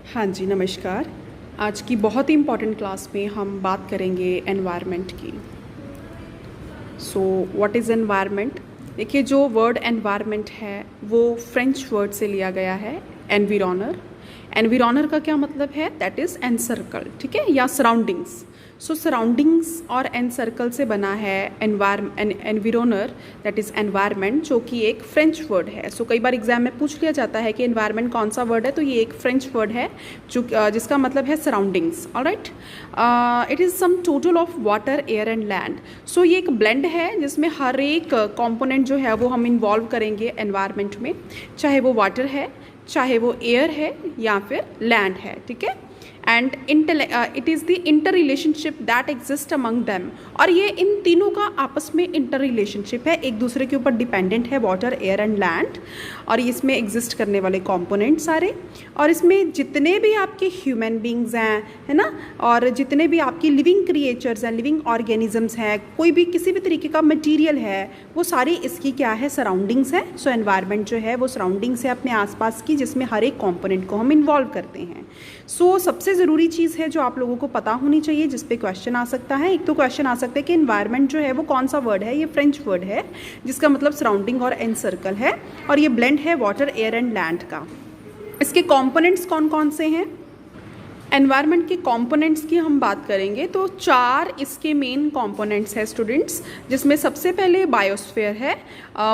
हाँ जी, नमस्कार। आज की बहुत ही इम्पॉर्टेंट क्लास में हम बात करेंगे एनवायरनमेंट की। So what is environment? देखिए, जो वर्ड एनवायरनमेंट है वो फ्रेंच वर्ड से लिया गया है, एनविरोनर। एनविरोनर का क्या मतलब है? दैट इज़ एनसर्कल, ठीक है, या सराउंडिंग्स। सो सराउंडिंग्स और एनसर्कल से बना है एनविरोनर, दैट इज़ एनवायरनमेंट, जो कि एक फ्रेंच वर्ड है। सो कई बार एग्जाम में पूछ लिया जाता है कि एनवायरनमेंट कौन सा वर्ड है, तो ये एक फ्रेंच वर्ड है जो जिसका मतलब है surroundings. Alright, it is sum total of water, air and land. So ये एक ब्लेंड है जिसमें हर एक कंपोनेंट जो है वो हम इन्वॉल्व करेंगे एनवायरनमेंट में, चाहे वो वाटर है, चाहे वो एयर है, या फिर लैंड है, ठीक है। And it is the inter relationship that exist among them. और ये इन तीनों का आपस में इंटर रिलेशनशिप है, एक दूसरे के ऊपर डिपेंडेंट है, वाटर, एयर एंड लैंड। और इसमें एग्जिस्ट करने वाले कंपोनेंट सारे, और इसमें जितने भी आपके ह्यूमन बींग्स हैं, है ना, और जितने भी आपकी लिविंग क्रिएचर्स हैं, लिविंग ऑर्गेनिजम्स हैं, कोई भी किसी भी तरीके का मटीरियल है, वो सारी इसकी क्या है? सराउंडिंग्स है। सो एनवायरनमेंट जो है वो सराउंडिंग्स है अपने आसपास की, जिसमें हर एक कंपोनेंट को हम इन्वॉल्व करते हैं। सो सबसे ज़रूरी चीज़ है जो आप लोगों को पता होनी चाहिए, जिस पे क्वेश्चन आ सकता है। एक तो क्वेश्चन आ सकता है कि एनवायरनमेंट जो है वो कौन सा वर्ड है? ये फ्रेंच वर्ड है जिसका मतलब सराउंडिंग और एनसर्कल है, और ये ब्लेंड है वाटर, एयर एंड लैंड का। इसके कंपोनेंट्स कौन कौन से हैं? एनवायरनमेंट के कंपोनेंट्स की हम बात करेंगे तो 4 इसके मेन कंपोनेंट्स हैं स्टूडेंट्स, जिसमें सबसे पहले बायोस्फीयर है।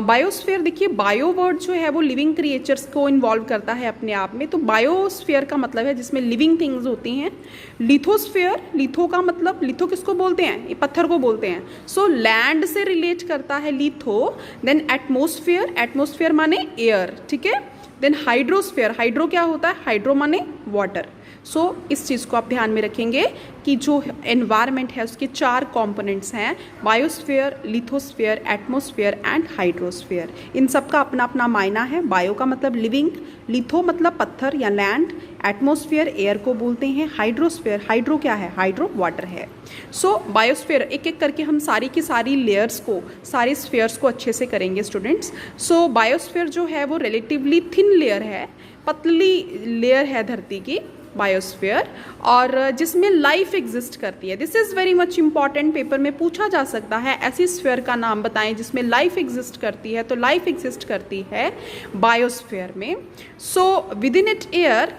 बायोस्फीयर, देखिए, बायो वर्ड जो है वो लिविंग क्रिएचर्स को इन्वॉल्व करता है अपने आप में, तो बायोस्फीयर का मतलब है जिसमें लिविंग थिंग्स होती हैं। लिथोस्फीयर, लिथो का मतलब, लिथो किसको बोलते हैं? ये पत्थर को बोलते हैं। सो लैंड से रिलेट करता है लिथो। देन एटमोस्फीयर, एटमोस्फीयर माने एयर, ठीक है। देन हाइड्रोस्फीयर, हाइड्रो क्या होता है? हाइड्रो माने वाटर। सो इस चीज़ को आप ध्यान में रखेंगे कि जो एनवायरनमेंट है उसके 4 कंपोनेंट्स हैं, biosphere, lithosphere, atmosphere and hydrosphere. इन सब का अपना अपना मायना है। बायो का मतलब लिविंग, लिथो मतलब पत्थर या लैंड, एटमोस्फीयर एयर को बोलते हैं, हाइड्रोस्फीयर, हाइड्रो क्या है? हाइड्रो वाटर है। सो बायोस्फीयर, एक एक करके हम सारी की सारी लेयर्स को, सारे स्फीयर्स को अच्छे से करेंगे स्टूडेंट्स। सो बायोस्फीयर जो है वो रिलेटिवली थिन लेयर है, पतली लेयर है धरती की, बायोस्फीयर, और जिसमें लाइफ एग्जिस्ट करती है। This is very much important, paper में पूछा जा सकता है ऐसी स्फीयर का नाम बताएं जिसमें लाइफ एग्जिस्ट करती है, तो लाइफ एग्जिस्ट करती है बायोस्फीयर में। So with in it air,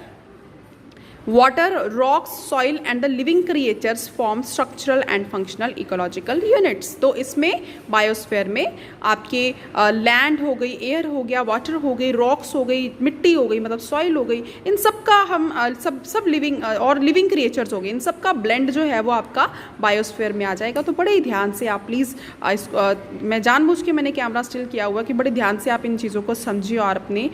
water, rocks, soil and the living creatures form structural and functional ecological units। तो इसमें बायोस्फीयर में आपके लैंड हो गई, एयर हो गया, वाटर हो गई, रॉक्स हो गई, मिट्टी हो गई मतलब सॉइल हो गई, इन सब का हम सब लिविंग और लिविंग क्रिएचर्स हो गए, इन सब का ब्लेंड जो है वो आपका बायोस्फीयर में आ जाएगा। तो बड़े ही ध्यान से आप प्लीज़, मैं जानबूझ के मैंने कैमरा स्टिल किया हुआ कि बड़े ध्यान से आप इन चीज़ों को समझिए और अपने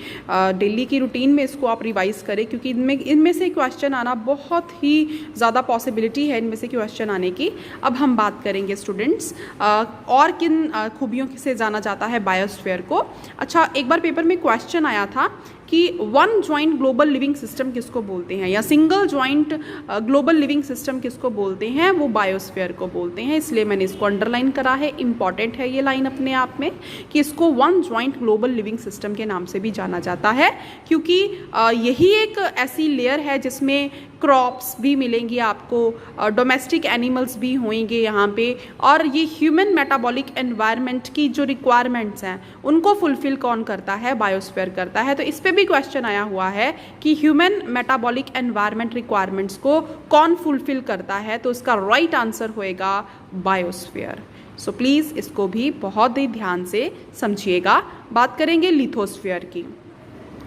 डेली की रूटीन में इसको आप रिवाइज करें, क्योंकि इनमें से क्वेश्चन आना बहुत ही ज़्यादा पॉसिबिलिटी है इनमें से क्वेश्चन आने की। अब हम बात करेंगे स्टूडेंट्स और किन खूबियों से जाना जाता है बायोस्फीयर को। अच्छा, एक बार पेपर में क्वेश्चन आया था कि one joint global living system किसको बोलते हैं, या single joint global living system किसको बोलते हैं? वो बायोस्फीयर को बोलते हैं। इसलिए मैंने इसको अंडरलाइन करा है, इंपॉर्टेंट है ये लाइन अपने आप में, कि इसको one joint global living system के नाम से भी जाना जाता है, क्योंकि यही एक ऐसी लेयर है जिसमें क्रॉप्स भी मिलेंगी आपको, डोमेस्टिक एनिमल्स भी होंगे यहाँ पे, और ये ह्यूमन मेटाबॉलिक एनवायरनमेंट की जो रिक्वायरमेंट्स हैं उनको फुलफिल कौन करता है? बायोस्फीयर करता है। तो इस पे भी क्वेश्चन आया हुआ है कि ह्यूमन मेटाबॉलिक एनवायरनमेंट रिक्वायरमेंट्स को कौन फुलफिल करता है? तो इसका राइट आंसर होएगा बायोस्फीयर। सो प्लीज़ इसको भी बहुत ही ध्यान से समझिएगा। बात करेंगे लिथोस्फीयर की।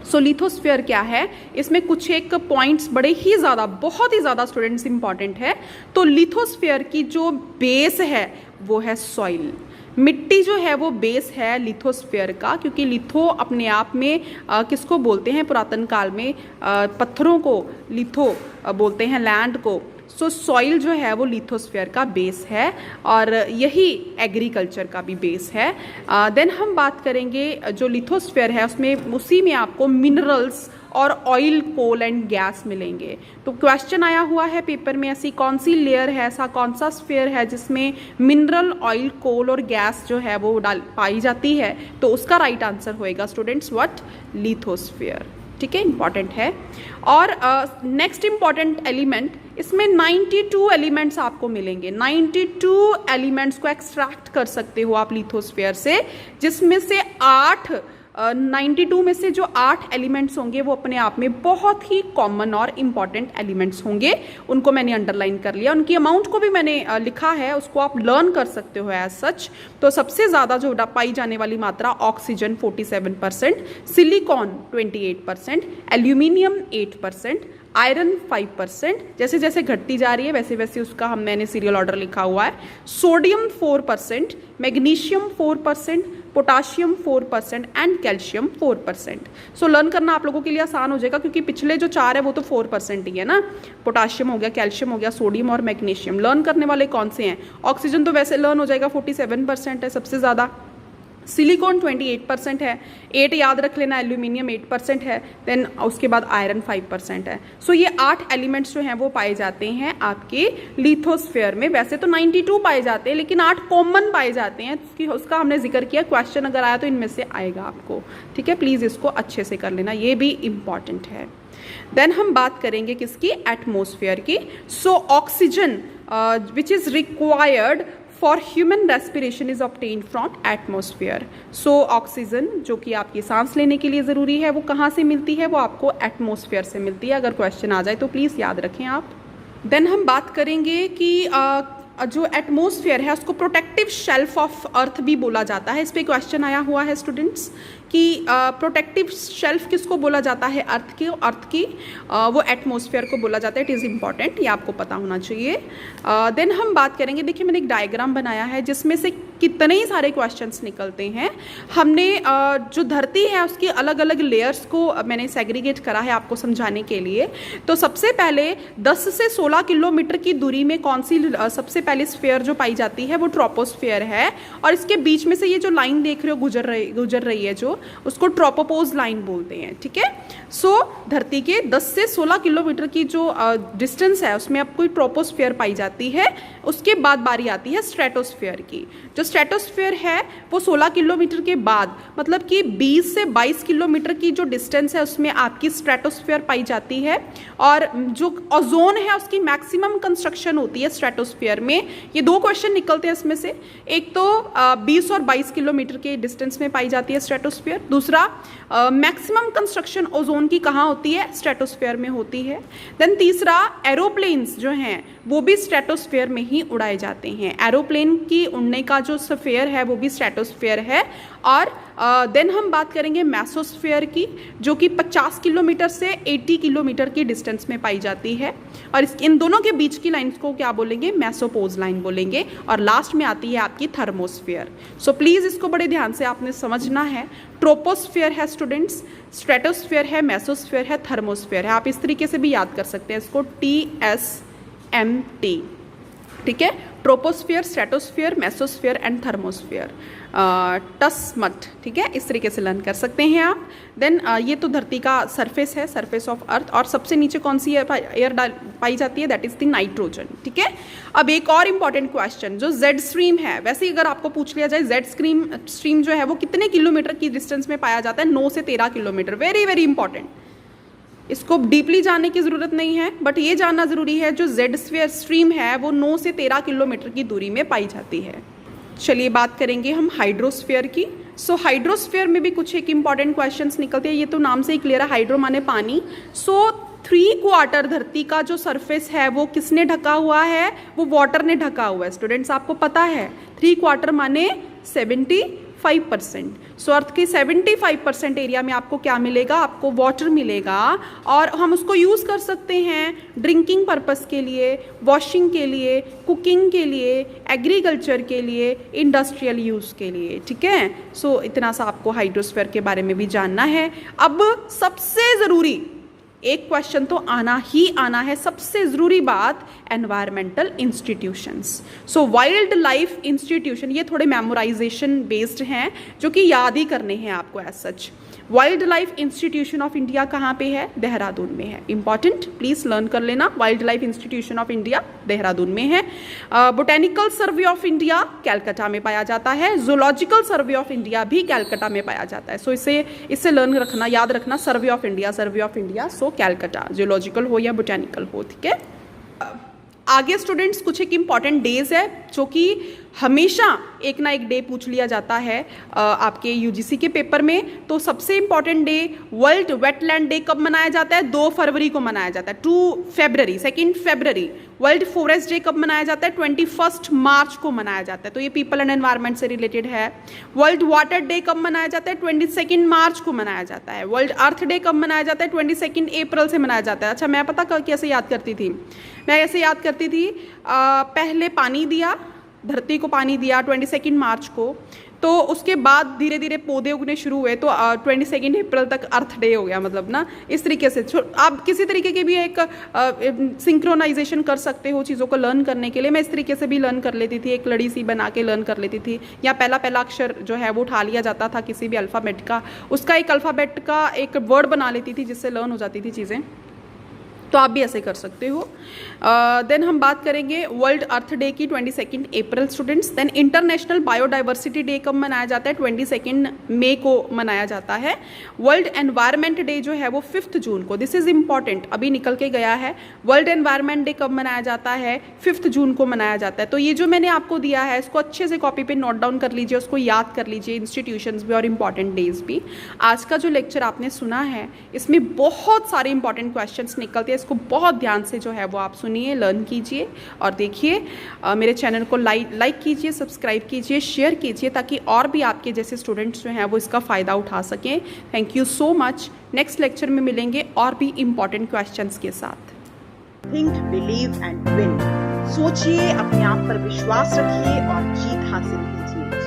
सो लिथोस्फीयर क्या है? इसमें कुछ एक पॉइंट्स बड़े ही ज़्यादा, बहुत ही ज़्यादा स्टूडेंट्स इंपॉर्टेंट है। तो लिथोस्फीयर की जो बेस है वो है सॉइल, मिट्टी जो है वो बेस है लिथोस्फीयर का, क्योंकि लिथो अपने आप में किसको बोलते हैं? पुरातन काल में पत्थरों को लिथो बोलते हैं, लैंड को। सो सॉइल जो है वो लिथोस्फीयर का बेस है, और यही एग्रीकल्चर का भी बेस है। देन हम बात करेंगे जो लिथोस्फीयर है उसमें, उसी में आपको मिनरल्स और ऑयल, कोल एंड गैस मिलेंगे। तो क्वेश्चन आया हुआ है पेपर में, ऐसी कौन सी लेयर है, ऐसा कौन सा स्फीयर है जिसमें मिनरल, ऑयल, कोल और गैस जो है वो पाई जाती है? तो उसका राइट आंसर होएगा स्टूडेंट्स व्हाट? लिथोस्फीयर। ठीक है, इंपॉर्टेंट है। और नेक्स्ट इंपॉर्टेंट एलिमेंट, इसमें 92 एलिमेंट्स आपको मिलेंगे। 92 एलिमेंट्स को एक्सट्रैक्ट कर सकते हो आप लिथोस्फीयर से, जिसमें से 92 में से जो 8 एलिमेंट्स होंगे वो अपने आप में बहुत ही कॉमन और इम्पॉर्टेंट एलिमेंट्स होंगे। उनको मैंने अंडरलाइन कर लिया, उनकी अमाउंट को भी मैंने लिखा है, उसको आप लर्न कर सकते हो एज सच। तो सबसे ज़्यादा जो पाई जाने वाली मात्रा, ऑक्सीजन 47%, सिलिकॉन 28%, एल्यूमिनियम 8%, आयरन 5%, जैसे जैसे घटती जा रही है वैसे वैसे उसका मैंने सीरियल ऑर्डर लिखा हुआ है। Sodium 4%, magnesium 4%, potassium 4% and calcium 4%। So learn करना आप लोगों के लिए आसान हो जाएगा, क्योंकि पिछले जो 4 है वो तो 4% ही है ना। पोटाशियम हो गया, कैल्शियम हो गया, सोडियम और मैग्नीशियम। लर्न करने वाले कौन से हैं? ऑक्सीजन तो वैसे लर्न हो जाएगा, 47% है सबसे ज़्यादा। सिलिकॉन 28% है, 8 याद रख लेना। एल्यूमिनियम 8% है, देन उसके बाद आयरन 5% है। सो ये 8 एलिमेंट्स जो हैं वो पाए जाते हैं आपके लिथोस्फीयर में। वैसे तो 92 पाए जाते हैं, लेकिन 8 कॉमन पाए जाते हैं, उसका हमने जिक्र किया। क्वेश्चन अगर आया तो इनमें से आएगा आपको, ठीक है। प्लीज़ इसको अच्छे से कर लेना, ये भी इम्पॉर्टेंट है। देन हम बात करेंगे किसकी? एटमोसफियर की। So oxygen which is required for human respiration is obtain from atmosphere. So oxygen जो कि आपकी सांस लेने के लिए ज़रूरी है, वो कहाँ से मिलती है? वो आपको एटमोसफियर से मिलती है। अगर क्वेश्चन आ जाए तो प्लीज़ याद रखें आप। देन हम बात करेंगे कि जो एटमोसफियर है उसको प्रोटेक्टिव शेल्फ ऑफ अर्थ भी बोला जाता है। इस पर क्वेश्चन आया हुआ है स्टूडेंट्स कि प्रोटेक्टिव शेल्फ किसको बोला जाता है? अर्थ की वो एटमोसफियर को बोला जाता है। इट इज़ इम्पॉर्टेंट, ये आपको पता होना चाहिए। देन हम बात करेंगे, देखिए मैंने एक डायग्राम बनाया है जिसमें से कितने ही सारे क्वेश्चंस निकलते हैं। हमने जो धरती है उसकी अलग अलग लेयर्स को मैंने सेग्रीगेट करा है आपको समझाने के लिए। तो सबसे पहले 10 से 16 किलोमीटर की दूरी में कौन सी सबसे पहले स्फीयर जो पाई जाती है वो ट्रोपोस्फीयर है। और इसके बीच में से ये जो लाइन देख रहे हो गुजर रही है जो, उसको ट्रोपोपोज लाइन बोलते हैं, ठीक है। सो धरती के 10 से 16 किलोमीटर की जो डिस्टेंस है उसमें आपको ट्रोपोस्फीयर पाई जाती है। उसके बाद बारी आती है स्ट्रेटोस्फीयर की। जो स्ट्रेटोस्फीयर है वो 16 किलोमीटर के बाद, मतलब कि 20 से 22 किलोमीटर की जो डिस्टेंस है उसमें आपकी स्ट्रेटोस्फीयर पाई जाती है। और जो ओजोन है उसकी मैक्सिमम कंस्ट्रक्शन होती है स्ट्रेटोस्फीयर में। ये 2 क्वेश्चन निकलते हैं इसमें से, एक तो 20 और 22 किलोमीटर के डिस्टेंस में पाई जाती है स्ट्रेटोस्फीयर। दूसरा मैक्सिमम कंस्ट्रक्शन ओजोन की कहाँ होती है? स्ट्रेटोस्फीयर में होती है। देन तीसरा, एरोप्लेन्स जो हैं वो भी स्ट्रेटोस्फीयर में ही उड़ाए जाते हैं। एरोप्लेन की उड़ने का जो स्फीयर है वो भी स्ट्रेटोस्फीयर है। और देन हम बात करेंगे मेसोस्फीयर की, जो कि 50 किलोमीटर से 80 किलोमीटर की डिस्टेंस में पाई जाती है। और इन दोनों के बीच की लाइन्स को क्या बोलेंगे? मेसोपोज लाइन बोलेंगे। और लास्ट में आती है आपकी थर्मोस्फीयर। सो प्लीज़ इसको बड़े ध्यान से आपने समझना है। ट्रोपोस्फीयर है स्टूडेंट्स, स्ट्रेटोस्फीयर है, मेसोस्फीयर है, थर्मोस्फीयर है। आप इस तरीके से भी याद कर सकते हैं इसको, TSMT, ठीक है। Troposphere, stratosphere, mesosphere and thermosphere, टसमट, ठीक है। इस तरीके से लर्न कर सकते हैं आप। देन ये तो धरती का सरफेस है, सरफेस ऑफ अर्थ। और सबसे नीचे कौन सी एयर पाई जाती है? दैट इज द नाइट्रोजन, ठीक है। अब एक और इंपॉर्टेंट क्वेश्चन, जो जेड स्ट्रीम है, वैसे ही अगर आपको पूछ लिया जाए जेड स्ट्रीम जो है वो कितने किलोमीटर की डिस्टेंस में पाया जाता है? 9 से 13 किलोमीटर। वेरी वेरी इंपॉर्टेंट, इसको डीपली जानने की ज़रूरत नहीं है, बट ये जानना ज़रूरी है जो जेड स्ट्रीम है वो 9 से 13 किलोमीटर की दूरी में पाई जाती है। चलिए बात करेंगे हम हाइड्रोस्फीयर की। सो हाइड्रोस्फीयर में भी कुछ एक इंपॉर्टेंट क्वेश्चंस निकलते हैं। ये तो नाम से ही क्लियर है, हाइड्रो माने पानी। सो 3/4 धरती का जो सरफेस है वो किसने ढका हुआ है? वो वाटर ने ढका हुआ है। स्टूडेंट्स आपको पता है 3/4 माने 75%। सो अर्थ के 75% एरिया में आपको क्या मिलेगा? आपको वाटर मिलेगा। और हम उसको यूज़ कर सकते हैं ड्रिंकिंग पर्पस के लिए, वॉशिंग के लिए, कुकिंग के लिए, एग्रीकल्चर के लिए, इंडस्ट्रियल यूज़ के लिए, ठीक है। सो इतना सा आपको हाइड्रोस्फीयर के बारे में भी जानना है। अब सबसे ज़रूरी एक क्वेश्चन तो आना ही आना है, सबसे ज़रूरी बात, एनवायरमेंटल इंस्टीट्यूशंस। सो वाइल्ड लाइफ इंस्टीट्यूशन, ये थोड़े मेमोराइजेशन बेस्ड हैं जो कि याद ही करने हैं आपको as such. Wild life institution of India कहाँ पे है? देहरादून में है। इंपॉर्टेंट, प्लीज लर्न कर लेना। Wild life institution of India Dehradun में है। Botanical survey of India Calcutta में पाया जाता है। जूलॉजिकल सर्वे ऑफ इंडिया भी कैलकाटा में पाया जाता है। सो इससे लर्न रखना, याद रखना, survey of India, so Calcutta, zoological हो या बोटेनिकल हो, ठीक है। आगे स्टूडेंट्स कुछ एक इम्पॉर्टेंट डेज है जो कि हमेशा एक ना एक डे पूछ लिया जाता है आपके यूजीसी के पेपर में। तो सबसे important day world wetland day कब मनाया जाता है? 2 फरवरी को मनाया जाता है। 2 फरवरी। वर्ल्ड फॉरेस्ट डे कब मनाया जाता है? 21 मार्च को मनाया जाता है। तो ये पीपल एंड एनवायरनमेंट से रिलेटेड है। वर्ल्ड वाटर डे कब मनाया जाता है? 22 मार्च को मनाया जाता है। वर्ल्ड अर्थ डे कब मनाया जाता है? 22 अप्रैल से मनाया जाता है। अच्छा, मैं पता कैसे याद करती थी? मैं ऐसे याद करती थी, पहले पानी दिया, धरती को पानी दिया 22 मार्च को, तो उसके बाद धीरे धीरे पौधे उगने शुरू हुए, तो 22 अप्रैल तक अर्थ डे हो गया, मतलब ना इस तरीके से। आप किसी तरीके के भी एक सिंक्रोनाइजेशन कर सकते हो चीज़ों को लर्न करने के लिए। मैं इस तरीके से भी लर्न कर लेती थी, एक लड़ी सी बना के लर्न कर लेती थी, या पहला अक्षर जो है वो उठा लिया जाता था किसी भी अल्फ़ाबेट का, उसका एक अल्फ़ाबेट का एक वर्ड बना लेती थी, जिससे लर्न हो जाती थी चीज़ें। तो आप भी ऐसे कर सकते हो। देन हम बात करेंगे वर्ल्ड अर्थ डे की 22 April students. Then international biodiversity day कब मनाया जाता है? 22 मई को मनाया जाता है। वर्ल्ड एनवायरनमेंट डे जो है वो 5 जून को, दिस इज इंपॉर्टेंट, अभी निकल के गया है। वर्ल्ड एनवायरनमेंट डे कब मनाया जाता है? 5 जून को मनाया जाता है। तो ये जो मैंने आपको दिया है इसको अच्छे से कॉपी पे नोट डाउन कर लीजिए, उसको याद कर लीजिए, इंस्टीट्यूशंस भी और इंपॉर्टेंट डेज भी। आज का जो लेक्चर आपने सुना है इसमें बहुत सारे इंपॉर्टेंट क्वेश्चंस निकलते हैं, इसको बहुत ध्यान से जो है वो आप सुनिए, लर्न कीजिए और देखिए। मेरे चैनल को लाइक कीजिए, सब्सक्राइब कीजिए, शेयर कीजिए, ताकि और भी आपके जैसे स्टूडेंट्स जो हैं वो इसका फ़ायदा उठा सकें। Thank you so much. Next lecture में मिलेंगे और भी इंपॉर्टेंट क्वेश्चंस के साथ। Think, believe and win. सोचिए, अपने आप पर विश्वास रखिए और जीत हासिल कीजिए।